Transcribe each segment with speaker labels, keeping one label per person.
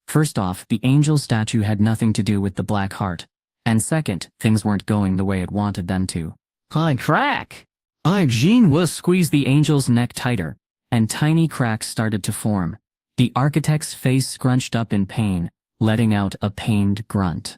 Speaker 1: First off, the angel statue had nothing to do with the black heart. And second, things weren't going the way it wanted them to. Crack! Jin-Woo squeezed the angel's neck tighter, and tiny cracks started to form. The architect's face scrunched up in pain, letting out a pained grunt.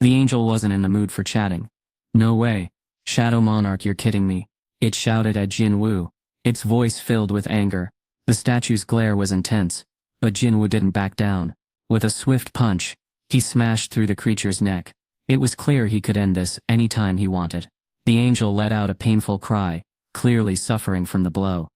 Speaker 1: The angel wasn't in the mood for chatting. No way. Shadow Monarch, you're kidding me. It shouted at Jin-Woo, its voice filled with anger. The statue's glare was intense, but Jin-Woo didn't back down. With a swift punch, he smashed through the creature's neck. It was clear he could end this any time he wanted. The angel let out a painful cry, clearly suffering from the blow.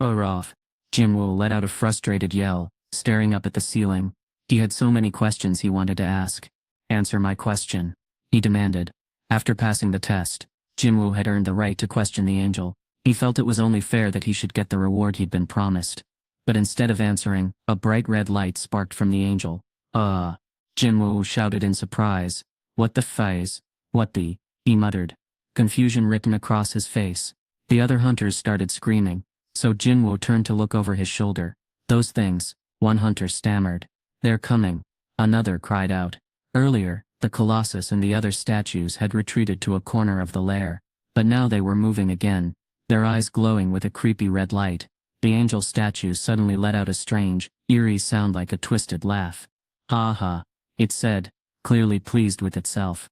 Speaker 1: Off. Jin-Woo let out a frustrated yell, staring up at the ceiling. He had so many questions he wanted to ask. Answer my question, he demanded. After passing the test, Jin-Woo had earned the right to question the angel. He felt it was only fair that he should get the reward he'd been promised. But instead of answering, a bright red light sparked from the angel. Jin-Woo shouted in surprise. What the phase? What the? He muttered. Confusion written across his face. The other hunters started screaming, so Jin-Woo turned to look over his shoulder. Those things, one hunter stammered. They're coming, another cried out. Earlier, the Colossus and the other statues had retreated to a corner of the lair, but now they were moving again, their eyes glowing with a creepy red light. The angel statue suddenly let out a strange, eerie sound like a twisted laugh. Ha ha, it said, clearly pleased with itself.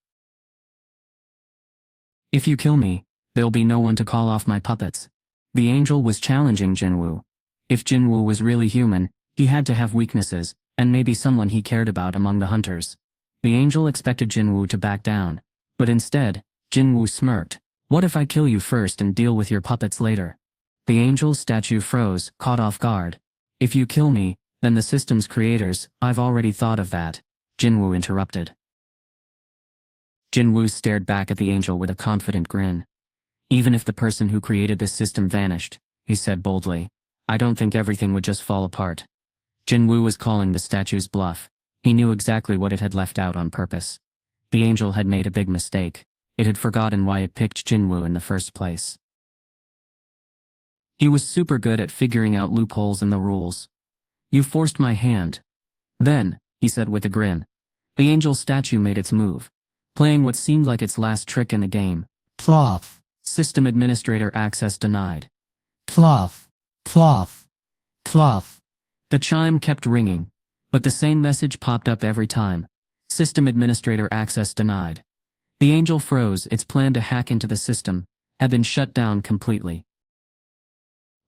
Speaker 1: If you kill me, there'll be no one to call off my puppets. The angel was challenging Jin-Woo. If Jin-Woo was really human, he had to have weaknesses, and maybe someone he cared about among the hunters. The angel expected Jin-Woo to back down, but instead, Jin-Woo smirked. What if I kill you first and deal with your puppets later? The angel's statue froze, caught off guard. If you kill me, then the system's creators, I've already thought of that, Jin-Woo interrupted. Jin-Woo stared back at the angel with a confident grin. Even if the person who created this system vanished, he said boldly, I don't think everything would just fall apart. Jin-Woo was calling the statue's bluff. He knew exactly what it had left out on purpose. The angel had made a big mistake. It had forgotten why it picked Jin-Woo in the first place. He was super good at figuring out loopholes in the rules. You forced my hand. Then, he said with a grin. The angel statue made its move, playing what seemed like its last trick in the game. Plof. System administrator access denied. Plof. Plof. Plof. The chime kept ringing, but the same message popped up every time. System administrator access denied. The angel froze. Its plan to hack into the system had been shut down completely.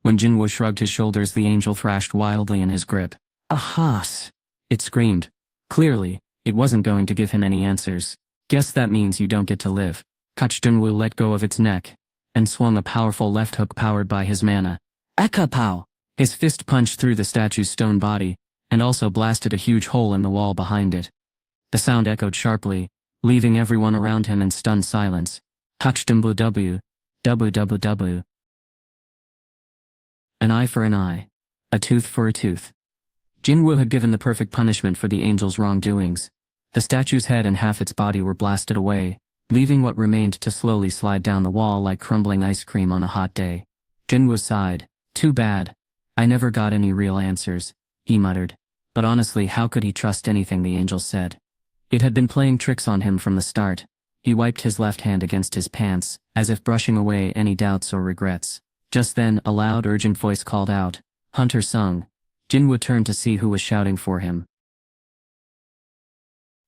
Speaker 1: When Jin-Woo shrugged his shoulders, the angel thrashed wildly in his grip. Ahas! It screamed. Clearly, it wasn't going to give him any answers. Guess that means you don't get to live. Jin-Woo let go of its neck and swung a powerful left hook powered by his mana. Akapow! His fist punched through the statue's stone body, and also blasted a huge hole in the wall behind it. The sound echoed sharply, leaving everyone around him in stunned silence. Www. An eye for an eye. A tooth for a tooth. Jin-Woo had given the perfect punishment for the angel's wrongdoings. The statue's head and half its body were blasted away, leaving what remained to slowly slide down the wall like crumbling ice cream on a hot day. Jin-Woo sighed. Too bad. I never got any real answers, he muttered. But honestly, how could he trust anything the angel said? It had been playing tricks on him from the start. He wiped his left hand against his pants, as if brushing away any doubts or regrets. Just then, a loud, urgent voice called out, Hunter Sung. Jin-Woo turned to see who was shouting for him.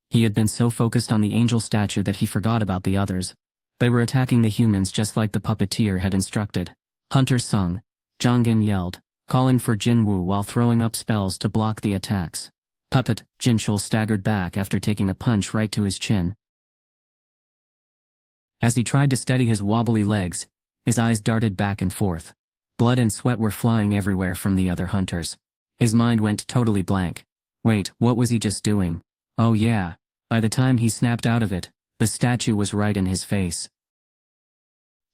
Speaker 1: He had been so focused on the angel statue that he forgot about the others. They were attacking the humans just like the puppeteer had instructed. Hunter Sung. Jongin yelled, calling for Jin-Woo while throwing up spells to block the attacks. Puppet, Jinchul staggered back after taking a punch right to his chin. As he tried to steady his wobbly legs, his eyes darted back and forth. Blood and sweat were flying everywhere from the other hunters. His mind went totally blank. Wait, what was he just doing? Oh yeah. By the time he snapped out of it, the statue was right in his face.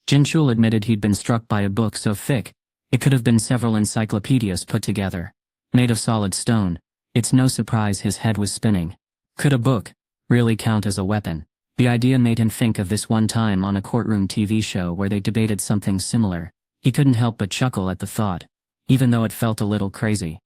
Speaker 1: Jin-Chul admitted he'd been struck by a book so thick, it could have been several encyclopedias put together. Made of solid stone, it's no surprise his head was spinning. Could a book really count as a weapon? The idea made him think of this one time on a courtroom TV show where they debated something similar. He couldn't help but chuckle at the thought, even though it felt a little crazy.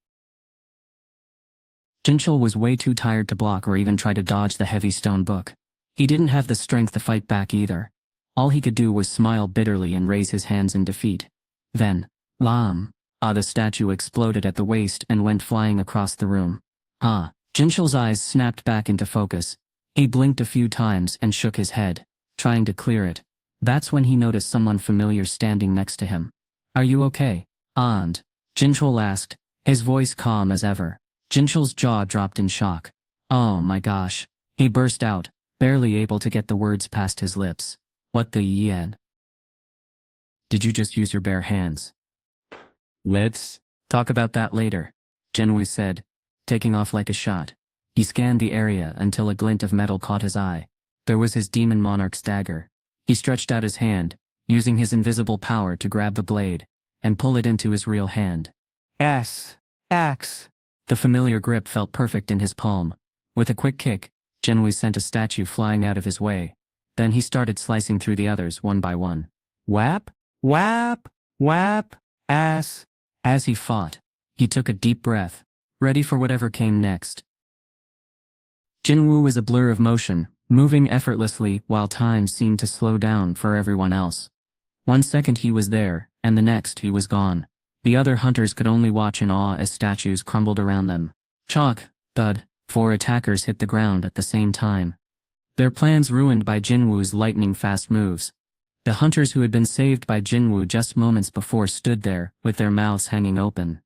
Speaker 1: Jin-Chul was way too tired to block or even try to dodge the heavy stone book. He didn't have the strength to fight back either. All he could do was smile bitterly and raise his hands in defeat. Then, Lam! The statue exploded at the waist and went flying across the room. Jin-Chul's eyes snapped back into focus. He blinked a few times and shook his head, trying to clear it. That's when he noticed someone familiar standing next to him. Are you okay? And Jin-Chul asked, his voice calm as ever. Jin-Chul's jaw dropped in shock. Oh my gosh. He burst out, barely able to get the words past his lips. What the yen? Did you just use your bare hands? Let's talk about that later, Jin-Woo said, taking off like a shot. He scanned the area until a glint of metal caught his eye. There was his demon monarch's dagger. He stretched out his hand, using his invisible power to grab the blade, and pull it into his real hand. Axe. The familiar grip felt perfect in his palm. With a quick kick, Jin-Woo sent a statue flying out of his way. Then he started slicing through the others one by one. Whap, whap, whap, ass. As he fought, he took a deep breath, ready for whatever came next. Jin-Woo was a blur of motion, moving effortlessly while time seemed to slow down for everyone else. 1 second he was there, and the next he was gone. The other hunters could only watch in awe as statues crumbled around them. Chalk, thud, 4 attackers hit the ground at the same time. Their plans ruined by Jin-Woo's lightning-fast moves. The hunters who had been saved by Jin-Woo just moments before stood there, with their mouths hanging open.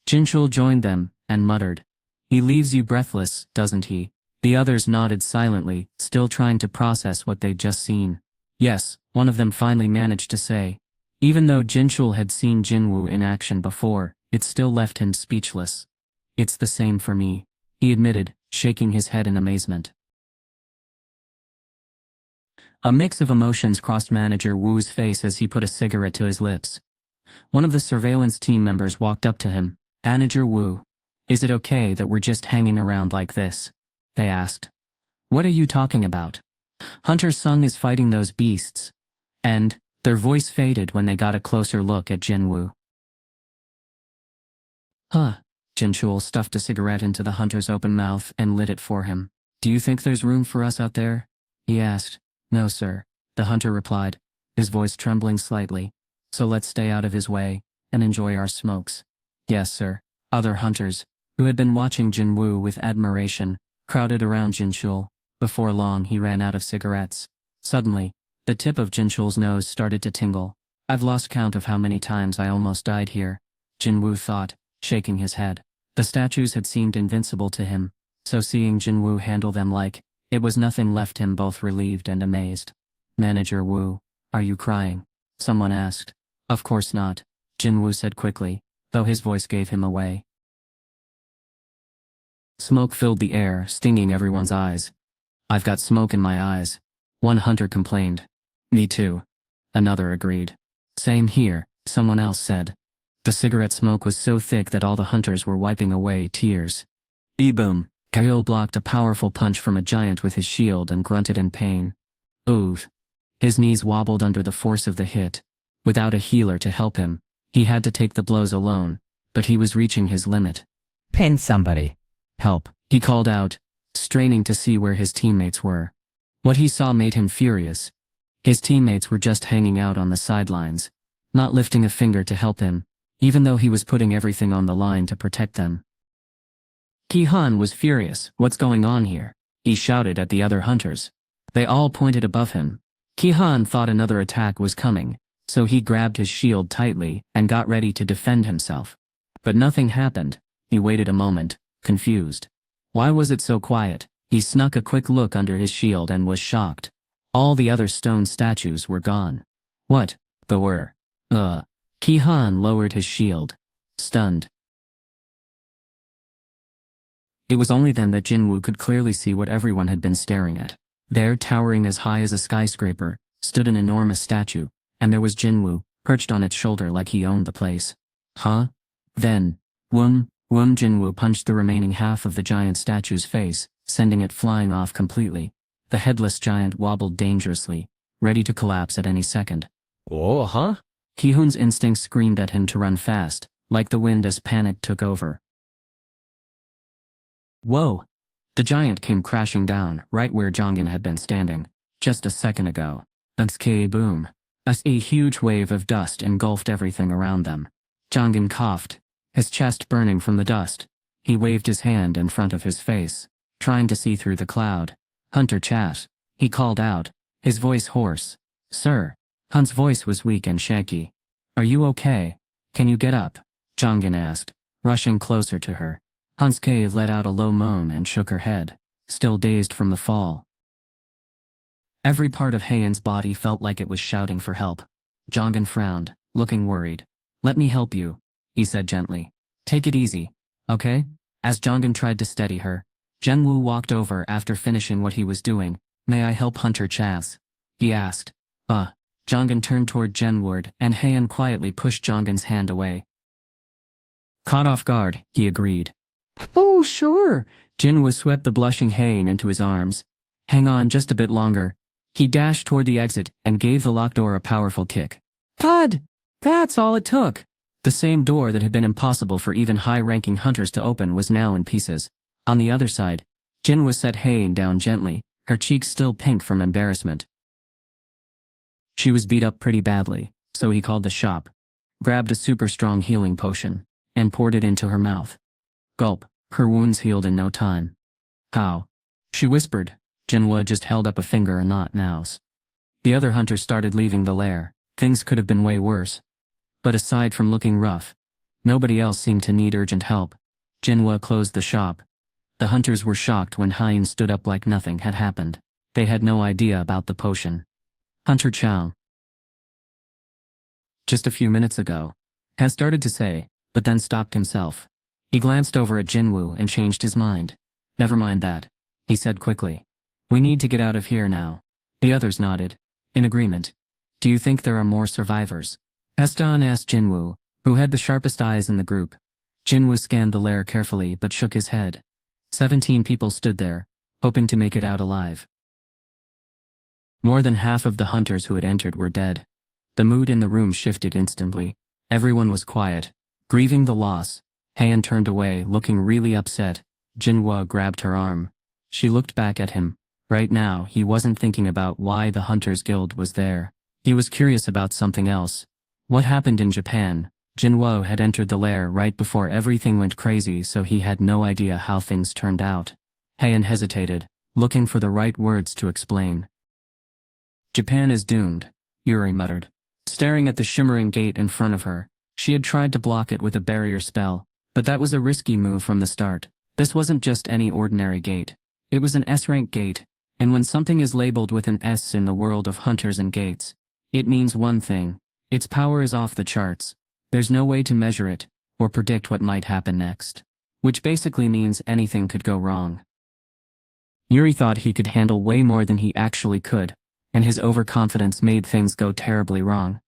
Speaker 1: Jin-Chul joined them, and muttered, "He leaves you breathless, doesn't he?" The others nodded silently, still trying to process what they'd just seen. Yes, one of them finally managed to say. Even though Jin-Chul had seen Jin-Woo in action before, it still left him speechless. "It's the same for me," he admitted, shaking his head in amazement. A mix of emotions crossed Manager Woo's face as he put a cigarette to his lips. One of the surveillance team members walked up to him. "Manager Woo, is it okay that we're just hanging around like this?" they asked. "What are you talking about? Hunter Sung is fighting those beasts." And their voice faded when they got a closer look at Jin-Woo. Jin-Chul stuffed a cigarette into the hunter's open mouth and lit it for him. "Do you think there's room for us out there?" he asked. "No, sir," the hunter replied, his voice trembling slightly. "So let's stay out of his way and enjoy our smokes." "Yes, sir." Other hunters, who had been watching Jin-Woo with admiration, crowded around Jin-Chul. Before long he ran out of cigarettes. Suddenly, the tip of Jin-Chul's nose started to tingle. "I've lost count of how many times I almost died here," Jin-Woo thought, shaking his head. The statues had seemed invincible to him, so seeing Jin-Woo handle them like it was nothing left him both relieved and amazed. "Manager Woo, are you crying?" someone asked. "Of course not," Jin-Woo said quickly, though his voice gave him away. Smoke filled the air, stinging everyone's eyes. "I've got smoke in my eyes," one hunter complained. "Me too," another agreed. "Same here," someone else said. The cigarette smoke was so thick that all the hunters were wiping away tears. "E-boom!" Kyle blocked a powerful punch from a giant with his shield and grunted in pain. "Oof." His knees wobbled under the force of the hit. Without a healer to help him, he had to take the blows alone, but he was reaching his limit.
Speaker 2: "Pin somebody.
Speaker 1: "Help," he called out, straining to see where his teammates were. What he saw made him furious. His teammates were just hanging out on the sidelines, not lifting a finger to help him, even though he was putting everything on the line to protect them. Ki-han was furious. "What's going on here?" he shouted at the other hunters. They all pointed above him. Ki-han thought another attack was coming, so he grabbed his shield tightly and got ready to defend himself. But nothing happened. He waited a moment, confused. Why was it so quiet? He snuck a quick look under his shield and was shocked. All the other stone statues were gone. What the were? Ki-han lowered his shield, stunned. It was only then that Jin-Woo could clearly see what everyone had been staring at. There, towering as high as a skyscraper, stood an enormous statue, and there was Jin-Woo, perched on its shoulder like he owned the place. Huh? Then, Jin-Woo punched the remaining half of the giant statue's face, sending it flying off completely. The headless giant wobbled dangerously, ready to collapse at any second.
Speaker 2: Oh, huh?
Speaker 1: Ki-hoon's instincts screamed at him to run fast, like the wind as panic took over. Whoa! The giant came crashing down, right where Jongin had been standing, just a second ago. That's boom. A huge wave of dust engulfed everything around them. Jongin coughed, his chest burning from the dust. He waved his hand in front of his face, trying to see through the cloud. Hunter Chat, he called out, his voice hoarse. Sir. Hunt's voice was weak and shaky. Are you okay? Can you get up? Jongin asked, rushing closer to her. Hunt's cave let out a low moan and shook her head, still dazed from the fall. Every part of Haeun's body felt like it was shouting for help. Jongin frowned, looking worried. Let me help you, he said gently. Take it easy, okay? As Jongin tried to steady her, Jin-Woo walked over after finishing what he was doing. May I help Hunter Chas? He asked. Jongin turned toward Jin-Woo and Haeun quietly pushed Jongin's hand away. Caught off guard, he agreed. Oh, sure. Jin-Woo swept the blushing Haeun into his arms. Hang on just a bit longer. He dashed toward the exit and gave the locked door a powerful kick. Thud! That's all it took. The same door that had been impossible for even high-ranking hunters to open was now in pieces. On the other side, Jin-Woo set Haeun down gently, her cheeks still pink from embarrassment. She was beat up pretty badly, so he called the shop, grabbed a super strong healing potion, and poured it into her mouth. Gulp, her wounds healed in no time. How? She whispered. Jin-Woo just held up a finger and not nows. The other hunters started leaving the lair. Things could have been way worse. But aside from looking rough, nobody else seemed to need urgent help. Jin-Woo closed the shop. The hunters were shocked when Haeun stood up like nothing had happened. They had no idea about the potion. Hunter Chow. Just a few minutes ago, had started to say, but then stopped himself. He glanced over at Jin-Woo and changed his mind. Never mind that, he said quickly. We need to get out of here now. The others nodded, in agreement. Do you think there are more survivors? Eston asked Jin-Woo, who had the sharpest eyes in the group. Jin-Woo scanned the lair carefully but shook his head. 17 people stood there, hoping to make it out alive. More than half of the hunters who had entered were dead. The mood in the room shifted instantly. Everyone was quiet, grieving the loss. Haeun turned away, looking really upset. Jin-Woo grabbed her arm. She looked back at him. Right now, he wasn't thinking about why the Hunters Guild was there. He was curious about something else. What happened in Japan? Jin-Woo had entered the lair right before everything went crazy, so he had no idea how things turned out. Haeun hesitated, looking for the right words to explain. Japan is doomed, Yuri muttered, staring at the shimmering gate in front of her. She had tried to block it with a barrier spell, but that was a risky move from the start. This wasn't just any ordinary gate. It was an S-rank gate, and when something is labeled with an S in the world of hunters and gates, it means one thing. Its power is off the charts. There's no way to measure it, or predict what might happen next. Which basically means anything could go wrong. Yuri thought he could handle way more than he actually could, and his overconfidence made things go terribly wrong.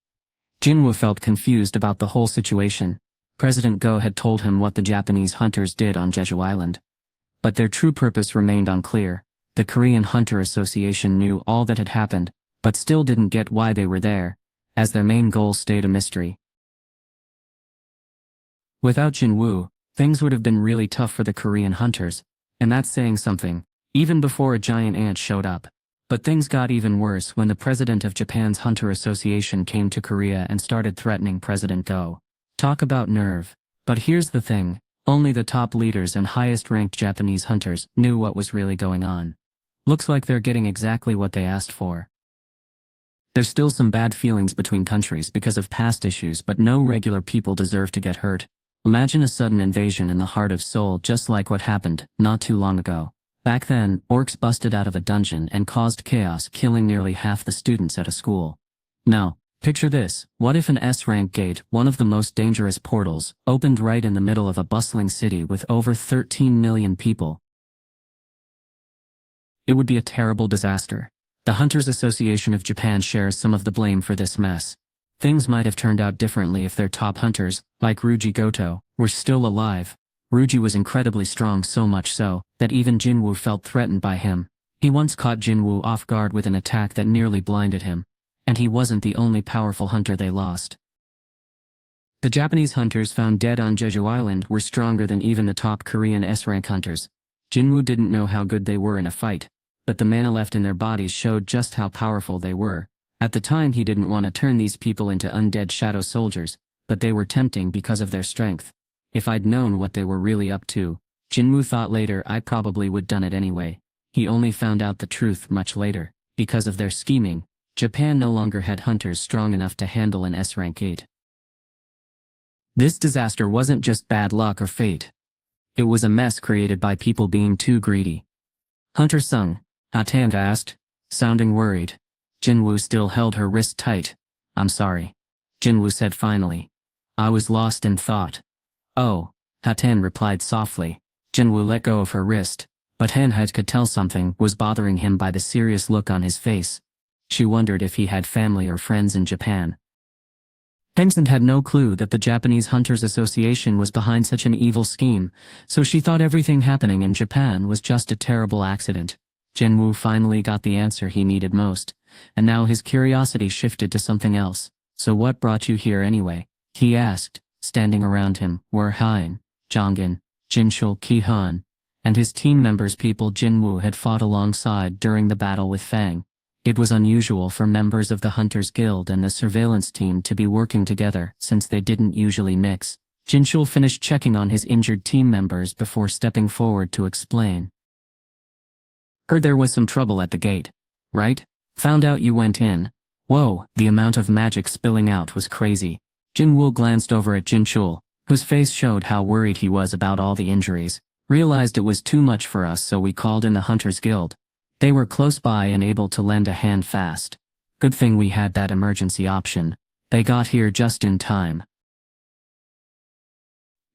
Speaker 1: Jin-Woo felt confused about the whole situation. President Go had told him what the Japanese hunters did on Jeju Island. But their true purpose remained unclear. The Korean Hunter Association knew all that had happened, but still didn't get why they were there, as their main goal stayed a mystery. Without Jin-Woo, things would have been really tough for the Korean hunters, and that's saying something, even before a giant ant showed up. But things got even worse when the president of Japan's Hunter Association came to Korea and started threatening President Go. Talk about nerve. But here's the thing, only the top leaders and highest-ranked Japanese hunters knew what was really going on. Looks like they're getting exactly what they asked for. There's still some bad feelings between countries because of past issues, but no regular people deserve to get hurt. Imagine a sudden invasion in the heart of Seoul, just like what happened not too long ago. Back then, orcs busted out of a dungeon and caused chaos, killing nearly half the students at a school. No, Picture this, what if an S-rank gate, one of the most dangerous portals, opened right in the middle of a bustling city with over 13 million people? It would be a terrible disaster. The Hunters Association of Japan shares some of the blame for this mess. Things might have turned out differently if their top hunters, like Ryuji Goto, were still alive. Ryuji was incredibly strong, so much so, that even Jin-Woo felt threatened by him. He once caught Jin-Woo off guard with an attack that nearly blinded him. And he wasn't the only powerful hunter they lost. The Japanese hunters found dead on Jeju Island were stronger than even the top Korean S-rank hunters. Jin-Woo didn't know how good they were in a fight, but the mana left in their bodies showed just how powerful they were. At the time he didn't want to turn these people into undead shadow soldiers, but they were tempting because of their strength. If I'd known what they were really up to, Jin-Woo thought later, I probably would done it anyway. He only found out the truth much later. Because of their scheming, Japan no longer had hunters strong enough to handle an S-rank gate. This disaster wasn't just bad luck or fate. It was a mess created by people being too greedy. Hunter Sung, Hatanga asked, sounding worried. Jin-Woo still held her wrist tight. I'm sorry. Jin-Woo said finally. I was lost in thought. Oh, Hatan replied softly. Jin-Woo let go of her wrist, but Han-Hat could tell something was bothering him by the serious look on his face. She wondered if he had family or friends in Japan. Tencent had no clue that the Japanese Hunters Association was behind such an evil scheme, so she thought everything happening in Japan was just a terrible accident. Jin-Woo finally got the answer he needed most, and now his curiosity shifted to something else. So what brought you here anyway? He asked. Standing around him were Hein, Jongin, Jinshul Ki-han, and his team members, people Jin-Woo had fought alongside during the battle with Fang. It was unusual for members of the Hunters Guild and the surveillance team to be working together since they didn't usually mix. Jinshul finished checking on his injured team members before stepping forward to explain. Heard there was some trouble at the gate, right? Found out you went in. Whoa, the amount of magic spilling out was crazy. Jin-Woo glanced over at Jinshul, whose face showed how worried he was about all the injuries. Realized it was too much for us, so we called in the Hunters Guild. They were close by and able to lend a hand fast. Good thing we had that emergency option. They got here just in time.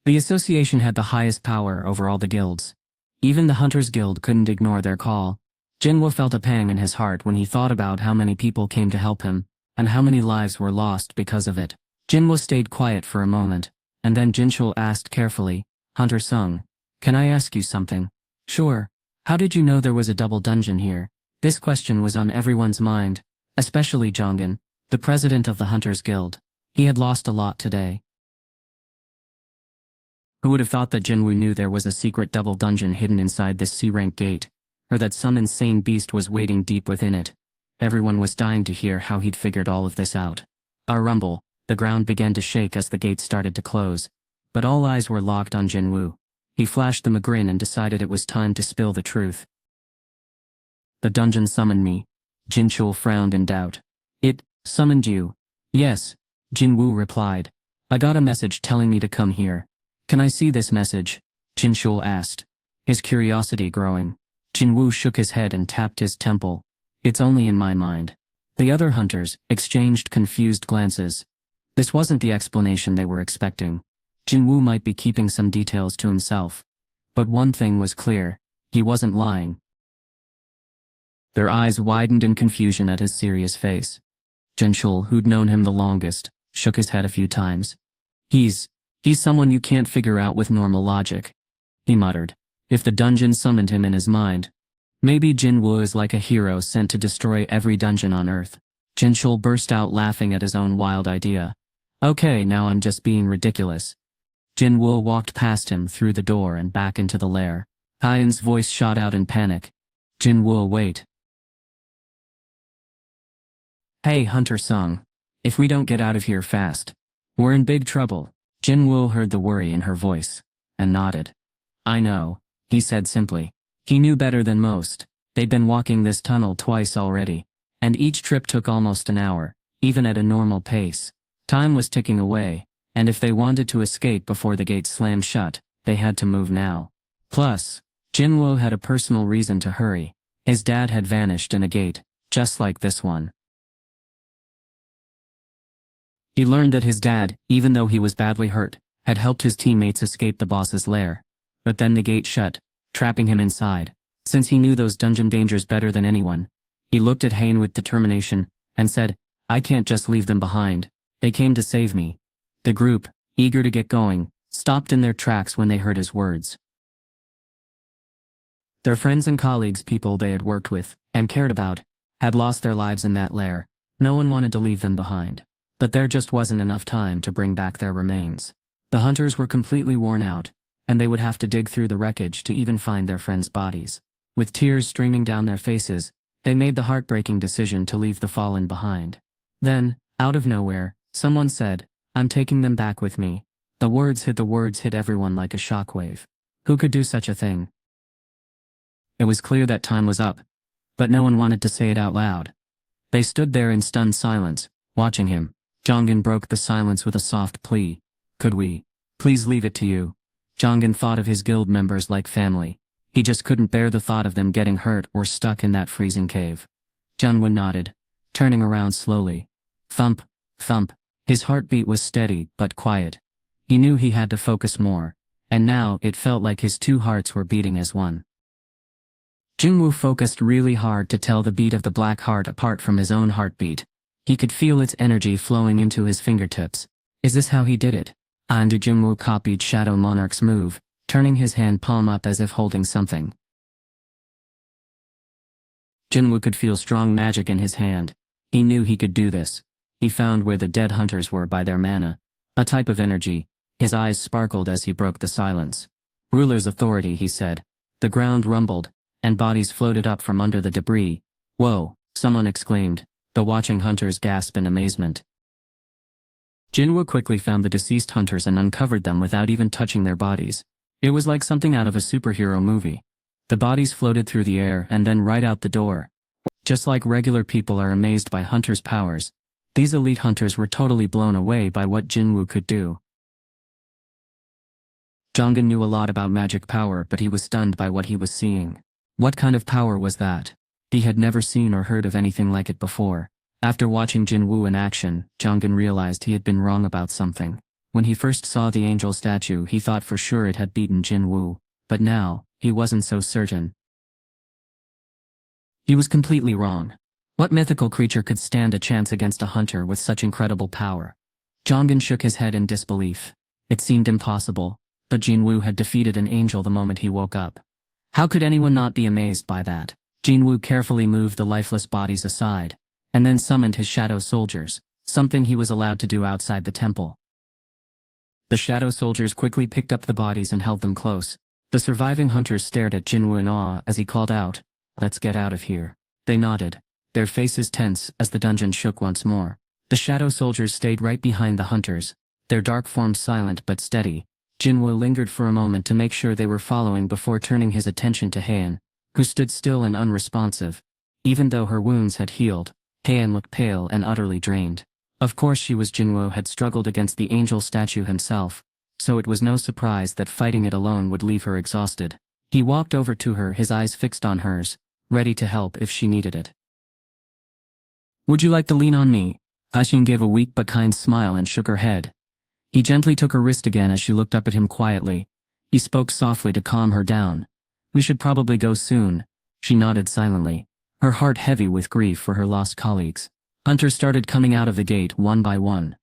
Speaker 1: The association had the highest power over all the guilds. Even the Hunters Guild couldn't ignore their call. Jin-Woo felt a pang in his heart when he thought about how many people came to help him, and how many lives were lost because of it. Jin-Woo stayed quiet for a moment, and then Jinshul asked carefully, Hunter Sung, can I ask you something? Sure. How did you know there was a double dungeon here? This question was on everyone's mind, especially Jongin, the president of the Hunters Guild. He had lost a lot today. Who would have thought that Jin-Woo knew there was a secret double dungeon hidden inside this C-rank gate, or that some insane beast was waiting deep within it? Everyone was dying to hear how he'd figured all of this out. A rumble. The ground began to shake as the gate started to close, but all eyes were locked on Jin-Woo. He flashed them a grin and decided it was time to spill the truth. The dungeon summoned me. Jinshul frowned in doubt. It summoned you? Yes, Jin-Woo replied. I got a message telling me to come here. Can I see this message? Jinshul asked, his curiosity growing. Jin-Woo shook his head and tapped his temple. It's only in my mind. The other hunters exchanged confused glances. This wasn't the explanation they were expecting. Jin-Woo might be keeping some details to himself. But one thing was clear, he wasn't lying. Their eyes widened in confusion at his serious face. Jinshul, who'd known him the longest, shook his head a few times. He's someone you can't figure out with normal logic, he muttered. If the dungeon summoned him in his mind, maybe Jin-Woo is like a hero sent to destroy every dungeon on Earth. Jinshul burst out laughing at his own wild idea. Okay, now I'm just being ridiculous. Jin-Woo walked past him through the door and back into the lair. Hyen's voice shot out in panic. Jin-Woo, wait. Hey, Hunter Sung. If we don't get out of here fast, we're in big trouble. Jin-Woo heard the worry in her voice, and nodded. I know, he said simply. He knew better than most. They'd been walking this tunnel twice already, and each trip took almost an hour, even at a normal pace. Time was ticking away, and if they wanted to escape before the gate slammed shut, they had to move now. Plus, Jin-Woo had a personal reason to hurry. His dad had vanished in a gate, just like this one. He learned that his dad, even though he was badly hurt, had helped his teammates escape the boss's lair. But then the gate shut, trapping him inside. Since he knew those dungeon dangers better than anyone, he looked at Hain with determination, and said, "I can't just leave them behind. They came to save me." The group, eager to get going, stopped in their tracks when they heard his words. Their friends and colleagues, people they had worked with, and cared about, had lost their lives in that lair. No one wanted to leave them behind. But there just wasn't enough time to bring back their remains. The hunters were completely worn out, and they would have to dig through the wreckage to even find their friends' bodies. With tears streaming down their faces, they made the heartbreaking decision to leave the fallen behind. Then, out of nowhere, someone said, "I'm taking them back with me." The words hit everyone like a shockwave. Who could do such a thing? It was clear that time was up, but no one wanted to say it out loud. They stood there in stunned silence, watching him. Jongin broke the silence with a soft plea. "Could we please leave it to you?" Jongin thought of his guild members like family. He just couldn't bear the thought of them getting hurt or stuck in that freezing cave. Jin-Woo nodded, turning around slowly. Thump, thump. His heartbeat was steady but quiet. He knew he had to focus more, and now it felt like his two hearts were beating as one. Jin-Woo focused really hard to tell the beat of the black heart apart from his own heartbeat. He could feel its energy flowing into his fingertips. Is this how he did it? And Jin-Woo copied Shadow Monarch's move, turning his hand palm up as if holding something. Jin-Woo could feel strong magic in his hand. He knew he could do this. He found where the dead hunters were by their mana, a type of energy. His eyes sparkled as he broke the silence. "Ruler's authority," he said. The ground rumbled, and bodies floated up from under the debris. "Whoa," someone exclaimed. The watching hunters gasped in amazement. Jin-Woo quickly found the deceased hunters and uncovered them without even touching their bodies. It was like something out of a superhero movie. The bodies floated through the air and then right out the door. Just like regular people are amazed by hunters' powers, these elite hunters were totally blown away by what Jin-Woo could do. Jongin knew a lot about magic power, but he was stunned by what he was seeing. What kind of power was that? He had never seen or heard of anything like it before. After watching Jin-Woo in action, Jongin realized he had been wrong about something. When he first saw the angel statue, he thought for sure it had beaten Jin-Woo, but now, he wasn't so certain. He was completely wrong. What mythical creature could stand a chance against a hunter with such incredible power? Jongin shook his head in disbelief. It seemed impossible, but Jin-Woo had defeated an angel the moment he woke up. How could anyone not be amazed by that? Jin-Woo carefully moved the lifeless bodies aside, and then summoned his shadow soldiers, something he was allowed to do outside the temple. The shadow soldiers quickly picked up the bodies and held them close. The surviving hunters stared at Jin-Woo in awe as he called out, "Let's get out of here." They nodded, their faces tense as the dungeon shook once more. The shadow soldiers stayed right behind the hunters, their dark forms silent but steady. Jin-Woo lingered for a moment to make sure they were following before turning his attention to Haein, who stood still and unresponsive. Even though her wounds had healed, Haein looked pale and utterly drained. Of course Jin-Woo had struggled against the angel statue himself, so it was no surprise that fighting it alone would leave her exhausted. He walked over to her, his eyes fixed on hers, ready to help if she needed it. "Would you like to lean on me?" Ashin gave a weak but kind smile and shook her head. He gently took her wrist again as she looked up at him quietly. He spoke softly to calm her down. "We should probably go soon." She nodded silently, her heart heavy with grief for her lost colleagues. Hunters started coming out of the gate one by one.